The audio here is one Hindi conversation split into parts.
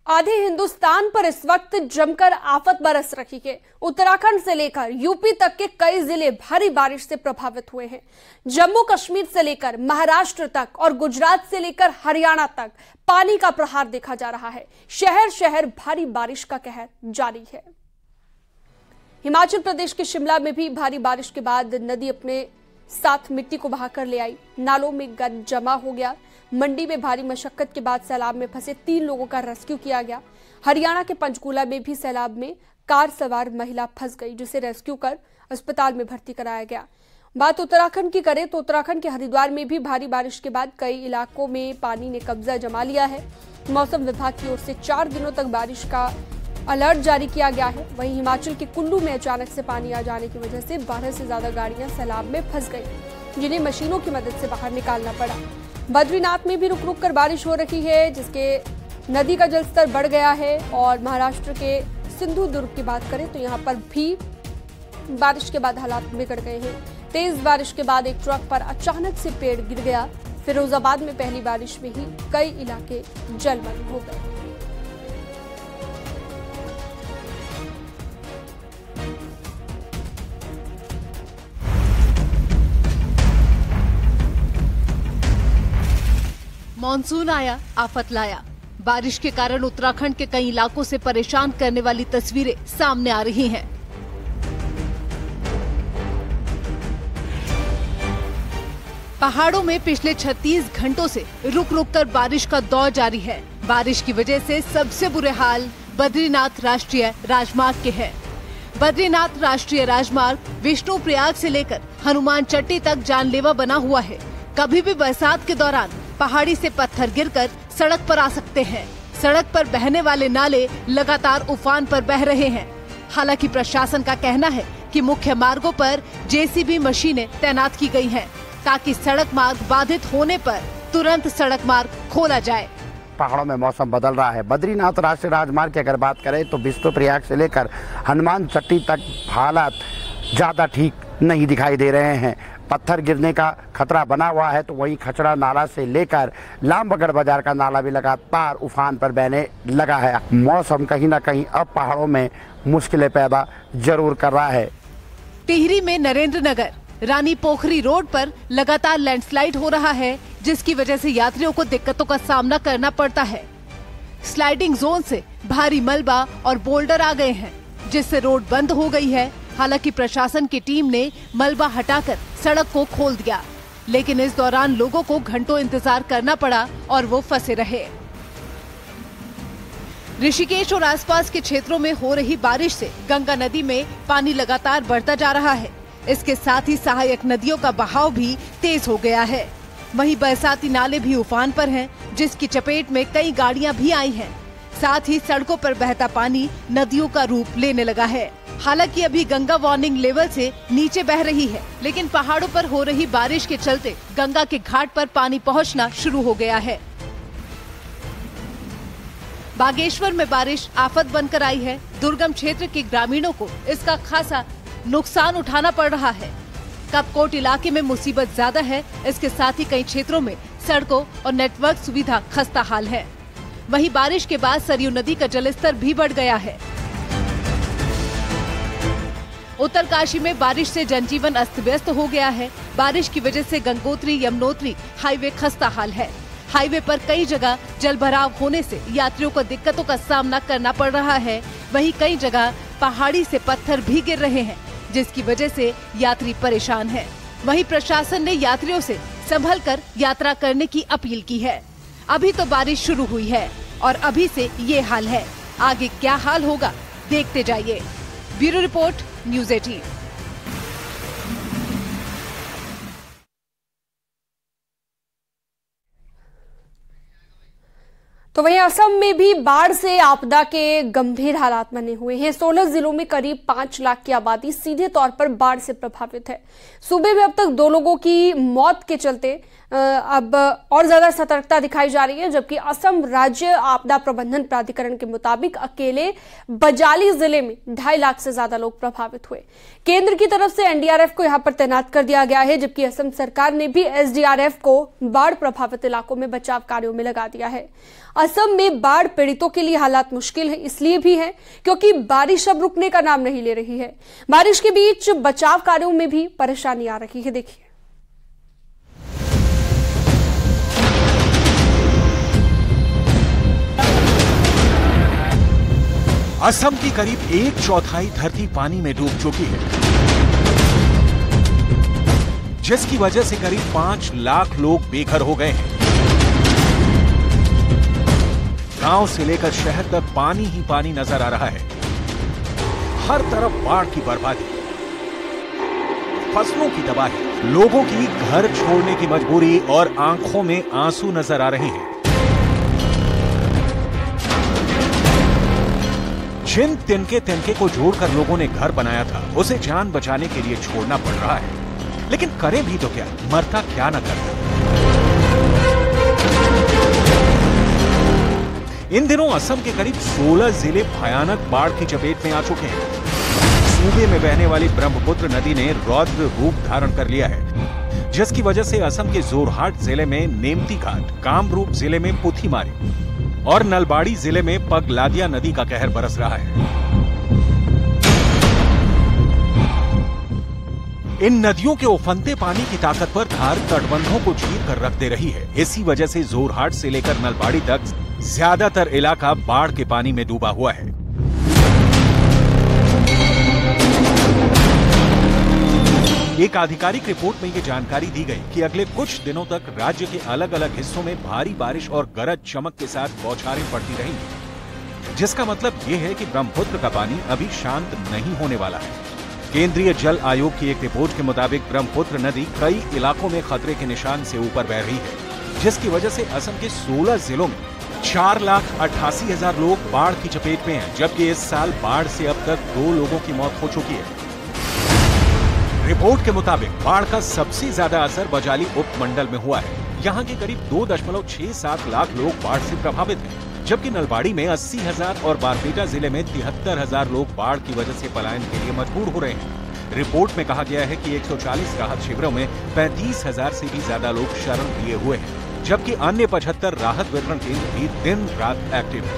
आधे हिंदुस्तान पर इस वक्त जमकर आफत बरस रही है। उत्तराखंड से लेकर यूपी तक के कई जिले भारी बारिश से प्रभावित हुए हैं। जम्मू कश्मीर से लेकर महाराष्ट्र तक और गुजरात से लेकर हरियाणा तक पानी का प्रहार देखा जा रहा है। शहर शहर भारी बारिश का कहर जारी है। हिमाचल प्रदेश के शिमला में भी भारी बारिश के बाद नदी अपने साथ मिट्टी को बहाकर ले आई। नालों में गंद जमा हो गया। मंडी में भारी मशक्कत के बाद सैलाब में फंसे 3 लोगों का रेस्क्यू किया गया। हरियाणा के पंचकूला में भी सैलाब में कार सवार महिला फंस गई, जिसे रेस्क्यू कर अस्पताल में भर्ती कराया गया। बात उत्तराखंड की करें तो उत्तराखंड के हरिद्वार में भी भारी बारिश के बाद कई इलाकों में पानी ने कब्जा जमा लिया है। मौसम विभाग की ओर से 4 दिनों तक बारिश का अलर्ट जारी किया गया है। वहीं हिमाचल के कुल्लू में अचानक से पानी आ जाने की वजह से 12 से ज्यादा गाड़ियां सैलाब में फंस गई, जिन्हें मशीनों की मदद से बाहर निकालना पड़ा। बद्रीनाथ में भी रुक रुक कर बारिश हो रही है, जिसके नदी का जलस्तर बढ़ गया है। और महाराष्ट्र के सिंधु दुर्ग की बात करें तो यहाँ पर भी बारिश के बाद हालात बिगड़ गए हैं। तेज बारिश के बाद एक ट्रक पर अचानक से पेड़ गिर गया। फिरोजाबाद में पहली बारिश में ही कई इलाके जलमग्न हो गए। मॉनसून आया, आफत लाया। बारिश के कारण उत्तराखंड के कई इलाकों से परेशान करने वाली तस्वीरें सामने आ रही हैं। पहाड़ों में पिछले 36 घंटों से रुक रुक कर बारिश का दौर जारी है। बारिश की वजह से सबसे बुरे हाल बद्रीनाथ राष्ट्रीय राजमार्ग के हैं। बद्रीनाथ राष्ट्रीय राजमार्ग विष्णुप्रयाग से लेकर हनुमान चट्टी तक जानलेवा बना हुआ है। कभी भी बरसात के दौरान पहाड़ी से पत्थर गिरकर सड़क पर आ सकते हैं। सड़क पर बहने वाले नाले लगातार उफान पर बह रहे हैं। हालांकि प्रशासन का कहना है कि मुख्य मार्गों पर जेसीबी मशीनें तैनात की गई हैं, ताकि सड़क मार्ग बाधित होने पर तुरंत सड़क मार्ग खोला जाए। पहाड़ों में मौसम बदल रहा है। बद्रीनाथ राष्ट्रीय राजमार्ग की अगर बात करें तो विष्णुप्रयाग से लेकर हनुमान चट्टी तक हालात ज्यादा ठीक नहीं दिखाई दे रहे हैं। पत्थर गिरने का खतरा बना हुआ है, तो वहीं खचड़ा नाला से लेकर लामबगड़ बाजार का नाला भी लगातार उफान पर बहने लगा है। मौसम कहीं न कहीं अब पहाड़ों में मुश्किलें पैदा जरूर कर रहा है। टिहरी में नरेंद्र नगर रानी पोखरी रोड पर लगातार लैंडस्लाइड हो रहा है, जिसकी वजह से यात्रियों को दिक्कतों का सामना करना पड़ता है। स्लाइडिंग जोन से भारी मलबा और बोल्डर आ गए हैं, जिससे रोड बंद हो गई है। हालांकि प्रशासन की टीम ने मलबा हटाकर सड़क को खोल दिया, लेकिन इस दौरान लोगों को घंटों इंतजार करना पड़ा और वो फंसे रहे। ऋषिकेश और आसपास के क्षेत्रों में हो रही बारिश से गंगा नदी में पानी लगातार बढ़ता जा रहा है। इसके साथ ही सहायक नदियों का बहाव भी तेज हो गया है। वहीं बरसाती नाले भी उफान पर हैं, जिसकी चपेट में कई गाड़ियां भी आई हैं। साथ ही सड़कों पर बहता पानी नदियों का रूप लेने लगा है। हालांकि अभी गंगा वार्निंग लेवल से नीचे बह रही है, लेकिन पहाड़ों पर हो रही बारिश के चलते गंगा के घाट पर पानी पहुंचना शुरू हो गया है। बागेश्वर में बारिश आफत बनकर आई है। दुर्गम क्षेत्र के ग्रामीणों को इसका खासा नुकसान उठाना पड़ रहा है। कपकोट इलाके में मुसीबत ज्यादा है। इसके साथ ही कई क्षेत्रों में सड़कों और नेटवर्क सुविधा खस्ता हाल है। वहीं बारिश के बाद सरयू नदी का जलस्तर भी बढ़ गया है। उत्तरकाशी में बारिश से जनजीवन अस्त व्यस्त हो गया है। बारिश की वजह से गंगोत्री यमुनोत्री हाईवे खस्ता हाल है। हाईवे पर कई जगह जलभराव होने से यात्रियों को दिक्कतों का सामना करना पड़ रहा है। वहीं कई जगह पहाड़ी से पत्थर भी गिर रहे हैं, जिसकी वजह से यात्री परेशान हैं। वहीं प्रशासन ने यात्रियों से संभल कर यात्रा करने की अपील की है। अभी तो बारिश शुरू हुई है और अभी से ये हाल है। आगे क्या हाल होगा देखते जाइए। Bureau report, news 18। तो वहीं असम में भी बाढ़ से आपदा के गंभीर हालात बने हुए हैं। 16 जिलों में करीब 5 लाख की आबादी सीधे तौर पर बाढ़ से प्रभावित है। सूबे में अब तक 2 लोगों की मौत के चलते अब और ज्यादा सतर्कता दिखाई जा रही है, जबकि असम राज्य आपदा प्रबंधन प्राधिकरण के मुताबिक अकेले बजाली जिले में 2.5 लाख से ज्यादा लोग प्रभावित हुए। केंद्र की तरफ से एनडीआरएफ को यहां पर तैनात कर दिया गया है, जबकि असम सरकार ने भी एसडीआरएफ को बाढ़ प्रभावित इलाकों में बचाव कार्यों में लगा दिया है। असम में बाढ़ पीड़ितों के लिए हालात मुश्किल है, इसलिए भी है क्योंकि बारिश अब रुकने का नाम नहीं ले रही है। बारिश के बीच बचाव कार्यों में भी परेशानी आ रही है। देखिए, असम की करीब 1/4 धरती पानी में डूब चुकी है, जिसकी वजह से करीब 5 लाख लोग बेघर हो गए हैं। गांव से लेकर शहर तक पानी ही पानी नजर आ रहा है। हर तरफ बाढ़ की बर्बादी, फसलों की तबाही, लोगों की घर छोड़ने की मजबूरी और आंखों में आंसू नजर आ रहे हैं। जिन तिनके तिनके को जोड़कर लोगों ने घर बनाया था, उसे जान बचाने के लिए छोड़ना पड़ रहा है। लेकिन करें भी तो क्या, मरता क्या न करता। इन दिनों असम के करीब 16 जिले भयानक बाढ़ की चपेट में आ चुके हैं। सूबे में बहने वाली ब्रह्मपुत्र नदी ने रौद्र रूप धारण कर लिया है, जिसकी वजह से असम के जोरहाट जिले में नेमती घाट, कामरूप जिले में पुथीमारी और नलबाड़ी जिले में पगलादिया नदी का कहर बरस रहा है। इन नदियों के उफनते पानी की ताकतवर धार तटबंधों को चीर कर रख दे रही है। इसी वजह से जोरहाट से लेकर नलबाड़ी तक ज्यादातर इलाका बाढ़ के पानी में डूबा हुआ है। एक आधिकारिक रिपोर्ट में ये जानकारी दी गई कि अगले कुछ दिनों तक राज्य के अलग अलग हिस्सों में भारी बारिश और गरज चमक के साथ बौछारें पड़ती रहेंगी, जिसका मतलब ये है कि ब्रह्मपुत्र का पानी अभी शांत नहीं होने वाला है। केंद्रीय जल आयोग की एक रिपोर्ट के मुताबिक ब्रह्मपुत्र नदी कई इलाकों में खतरे के निशान से ऊपर बह रही है, जिसकी वजह से असम के 16 जिलों में 4,88,000 लोग बाढ़ की चपेट में हैं, जबकि इस साल बाढ़ से अब तक 2 लोगों की मौत हो चुकी है। रिपोर्ट के मुताबिक बाढ़ का सबसे ज्यादा असर बजाली उपमंडल में हुआ है। यहाँ के करीब 2.67 लाख लोग बाढ़ से प्रभावित हैं, जबकि नलबाड़ी में 80,000 और बारपेटा जिले में 73,000 लोग बाढ़ की वजह से पलायन के लिए मजबूर हो रहे हैं। रिपोर्ट में कहा गया है कि 140 राहत शिविरों में 35,000 से भी ज्यादा लोग शरण लिए हुए हैं, जबकि अन्य 75 राहत वितरण केंद्र भी दिन रात एक्टिव है।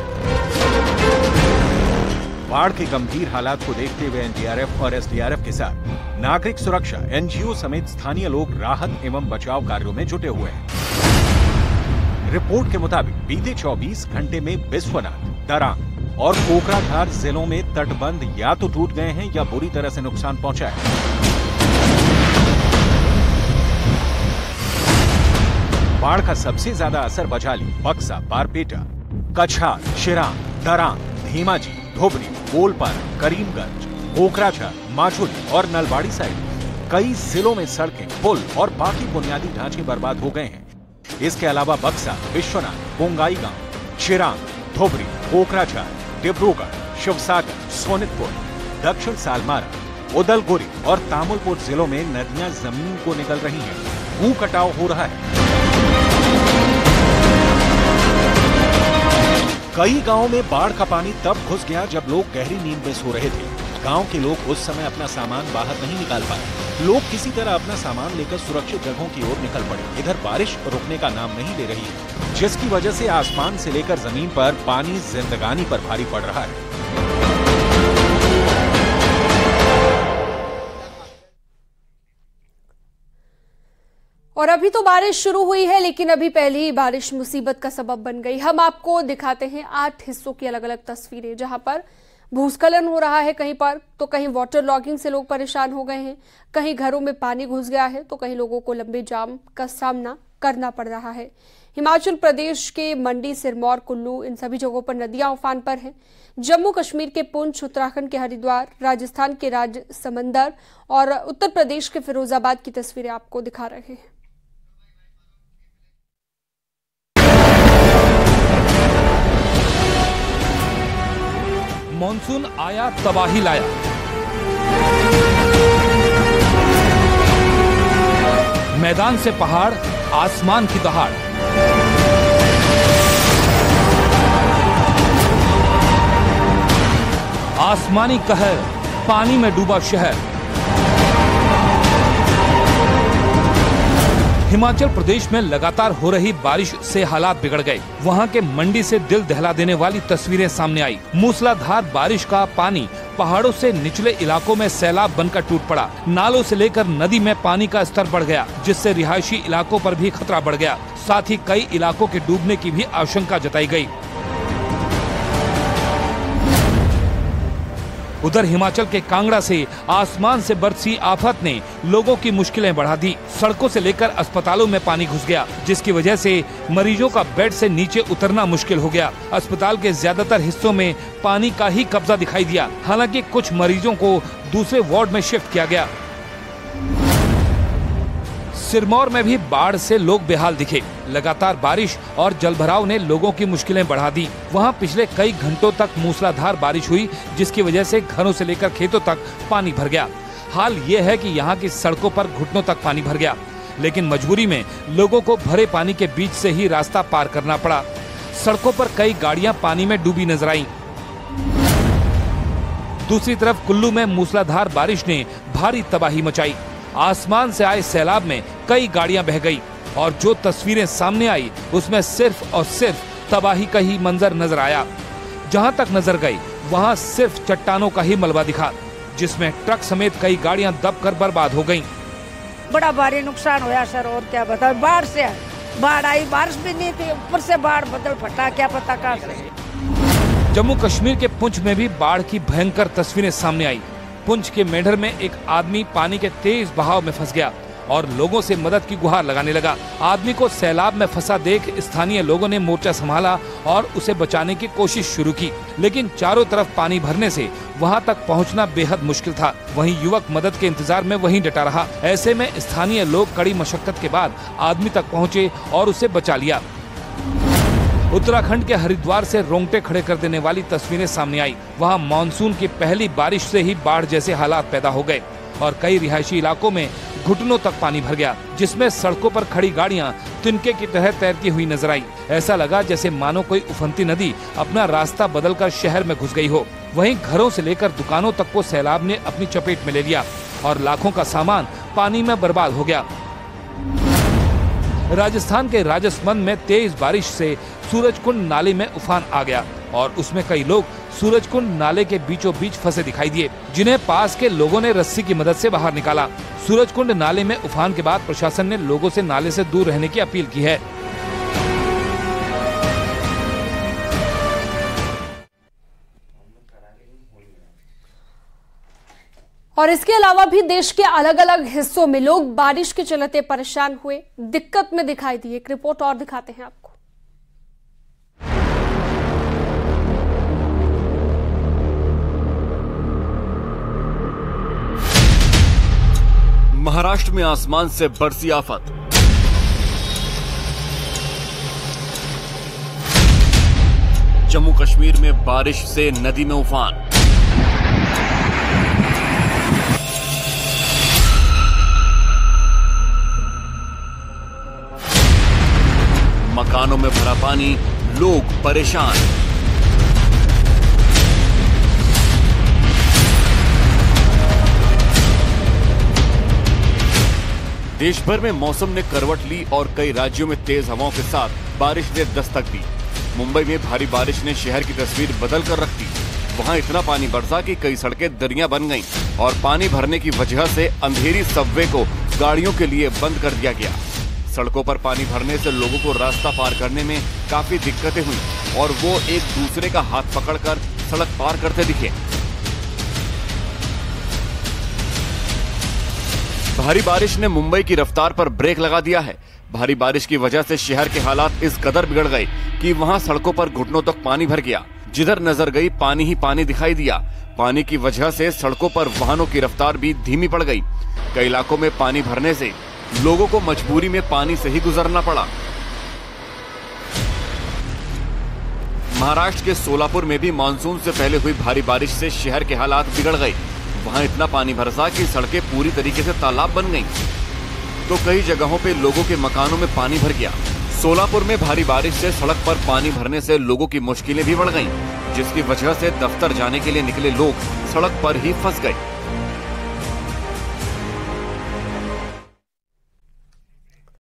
बाढ़ के गंभीर हालात को देखते हुए एनडीआरएफ और एसडीआरएफ के साथ नागरिक सुरक्षा, एनजीओ समेत स्थानीय लोग राहत एवं बचाव कार्यों में जुटे हुए हैं। रिपोर्ट के मुताबिक बीते 24 घंटे में बिस्वनाथ, दरांग और कोकराझार जिलों में तटबंध या तो टूट गए हैं या बुरी तरह से नुकसान पहुंचा है। बाढ़ का सबसे ज्यादा असर बजाली, बक्सा, बारपेटा, कछार, चिरांग, दरांग, धेमाजी, धोबरी, गोलपारा, करीमगंज, कोकराझार, माजुली और नलबाड़ी साइड कई जिलों में सड़कें, पुल और बाकी बुनियादी ढांचे बर्बाद हो गए हैं। इसके अलावा बक्सा, विश्वनाथ, बोंगाईगांव, चिरांग, धोबरी, कोकराझार, डिब्रूगढ़, शिवसागर, सोनितपुर, दक्षिण सालमारा, उदलगुरी और तामुलपुर जिलों में नदियां जमीन को निकल रही हैं, भू कटाव हो रहा है। कई गांवों में बाढ़ का पानी तब घुस गया जब लोग गहरी नींद में सो रहे थे। गांव के लोग उस समय अपना सामान बाहर नहीं निकाल पाए। लोग किसी तरह अपना सामान लेकर सुरक्षित जगहों की ओर निकल पड़े। इधर बारिश रुकने का नाम नहीं ले रही है, जिसकी वजह से आसमान से लेकर जमीन पर पानी जिंदगानी पर भारी पड़ रहा है। और अभी तो बारिश शुरू हुई है, लेकिन अभी पहले ही बारिश मुसीबत का सबब बन गई। हम आपको दिखाते हैं 8 हिस्सों की अलग अलग तस्वीरें, जहां पर भूस्खलन हो रहा है कहीं पर, तो कहीं वाटर लॉगिंग से लोग परेशान हो गए हैं, कहीं घरों में पानी घुस गया है, तो कहीं लोगों को लंबे जाम का सामना करना पड़ रहा है। हिमाचल प्रदेश के मंडी, सिरमौर, कुल्लू, इन सभी जगहों पर नदियां उफान पर हैं। जम्मू कश्मीर के पुंछ, उत्तराखंड के हरिद्वार, राजस्थान के राजसमंदर और उत्तर प्रदेश के फिरोजाबाद की तस्वीरें आपको दिखा रहे हैं। मॉनसून आया, तबाही लाया। मैदान से पहाड़, आसमान की दहाड़। आसमानी कहर, पानी में डूबा शहर। हिमाचल प्रदेश में लगातार हो रही बारिश से हालात बिगड़ गए। वहां के मंडी से दिल दहला देने वाली तस्वीरें सामने आई। मूसलाधार बारिश का पानी पहाड़ों से निचले इलाकों में सैलाब बनकर टूट पड़ा। नालों से लेकर नदी में पानी का स्तर बढ़ गया, जिससे रिहायशी इलाकों पर भी खतरा बढ़ गया। साथ ही कई इलाकों के डूबने की भी आशंका जताई गई। उधर हिमाचल के कांगड़ा से आसमान से बरसी आफत ने लोगों की मुश्किलें बढ़ा दी। सड़कों से लेकर अस्पतालों में पानी घुस गया, जिसकी वजह से मरीजों का बेड से नीचे उतरना मुश्किल हो गया। अस्पताल के ज्यादातर हिस्सों में पानी का ही कब्जा दिखाई दिया। हालांकि कुछ मरीजों को दूसरे वार्ड में शिफ्ट किया गया। सिरमौर में भी बाढ़ से लोग बेहाल दिखे। लगातार बारिश और जलभराव ने लोगों की मुश्किलें बढ़ा दी। वहां पिछले कई घंटों तक मूसलाधार बारिश हुई, जिसकी वजह से घरों से लेकर खेतों तक पानी भर गया। हाल ये है कि यहाँ की सड़कों पर घुटनों तक पानी भर गया, लेकिन मजबूरी में लोगों को भरे पानी के बीच से ही रास्ता पार करना पड़ा। सड़कों पर कई गाड़ियां पानी में डूबी नजर आईं। दूसरी तरफ कुल्लू में मूसलाधार बारिश ने भारी तबाही मचाई। आसमान से आए सैलाब में कई गाड़ियां बह गई और जो तस्वीरें सामने आई उसमें सिर्फ और सिर्फ तबाही का ही मंजर नजर आया। जहां तक नजर गई वहां सिर्फ चट्टानों का ही मलबा दिखा, जिसमें ट्रक समेत कई गाड़ियां दबकर बर्बाद हो गईं। बड़ा भारी नुकसान होया सर, और क्या बताओ। बाढ़ से बाढ़ आई, बारिश भी नहीं थी, ऊपर से बाढ़ बदल फटा, क्या पता कहाँ से। जम्मू कश्मीर के पुंछ में भी बाढ़ की भयंकर तस्वीरें सामने आई। पुंछ के मेढर में एक आदमी पानी के तेज बहाव में फंस गया और लोगों से मदद की गुहार लगाने लगा। आदमी को सैलाब में फंसा देख स्थानीय लोगों ने मोर्चा संभाला और उसे बचाने की कोशिश शुरू की, लेकिन चारों तरफ पानी भरने से वहां तक पहुंचना बेहद मुश्किल था। वहीं युवक मदद के इंतजार में वहीं डटा रहा। ऐसे में स्थानीय लोग कड़ी मशक्कत के बाद आदमी तक पहुँचे और उसे बचा लिया। उत्तराखंड के हरिद्वार से रोंगटे खड़े कर देने वाली तस्वीरें सामने आई। वहां मानसून की पहली बारिश से ही बाढ़ जैसे हालात पैदा हो गए और कई रिहायशी इलाकों में घुटनों तक पानी भर गया, जिसमें सड़कों पर खड़ी गाड़ियां तिनके की तरह तैरती हुई नजर आई। ऐसा लगा जैसे मानो कोई उफनती नदी अपना रास्ता बदलकर शहर में घुस गई हो। वहीं घरों से लेकर दुकानों तक को सैलाब ने अपनी चपेट में ले लिया और लाखों का सामान पानी में बर्बाद हो गया। राजस्थान के राजसमंद में तेज बारिश से सूरजकुंड नाले में उफान आ गया और उसमें कई लोग सूरजकुंड नाले के बीचों बीच फंसे दिखाई दिए, जिन्हें पास के लोगों ने रस्सी की मदद से बाहर निकाला। सूरजकुंड नाले में उफान के बाद प्रशासन ने लोगों से नाले से दूर रहने की अपील की है। और इसके अलावा भी देश के अलग अलग हिस्सों में लोग बारिश के चलते परेशान हुए, दिक्कत में दिखाई दिए। एक रिपोर्ट और दिखाते हैं आपको। महाराष्ट्र में आसमान से बरसी आफत। जम्मू कश्मीर में बारिश से नदी में उफान। मकानों में भरा पानी, लोग परेशान। देश भर में मौसम ने करवट ली और कई राज्यों में तेज हवाओं के साथ बारिश ने दस्तक दी। मुंबई में भारी बारिश ने शहर की तस्वीर बदल कर रख दी। वहां इतना पानी बरसा कि कई सड़कें दरिया बन गईं और पानी भरने की वजह से अंधेरी सबवे को गाड़ियों के लिए बंद कर दिया गया। सड़कों पर पानी भरने से लोगों को रास्ता पार करने में काफी दिक्कतें हुई और वो एक दूसरे का हाथ पकड़कर सड़क पार करते दिखे। भारी बारिश ने मुंबई की रफ्तार पर ब्रेक लगा दिया है। भारी बारिश की वजह से शहर के हालात इस कदर बिगड़ गए कि वहां सड़कों पर घुटनों तक पानी भर गया। जिधर नजर गई पानी ही पानी दिखाई दिया। पानी की वजह से सड़कों पर वाहनों की रफ्तार भी धीमी पड़ गई। कई इलाकों में पानी भरने से लोगों को मजबूरी में पानी से ही गुजरना पड़ा। महाराष्ट्र के सोलापुर में भी मानसून से पहले हुई भारी बारिश से शहर के हालात बिगड़ गए। वहां इतना पानी बरसा कि सड़कें पूरी तरीके से तालाब बन गईं, तो कई जगहों पे लोगों के मकानों में पानी भर गया। सोलापुर में भारी बारिश से सड़क पर पानी भरने से लोगों की मुश्किलें भी बढ़ गईं, जिसकी वजह से दफ्तर जाने के लिए निकले लोग सड़क पर ही फंस गए।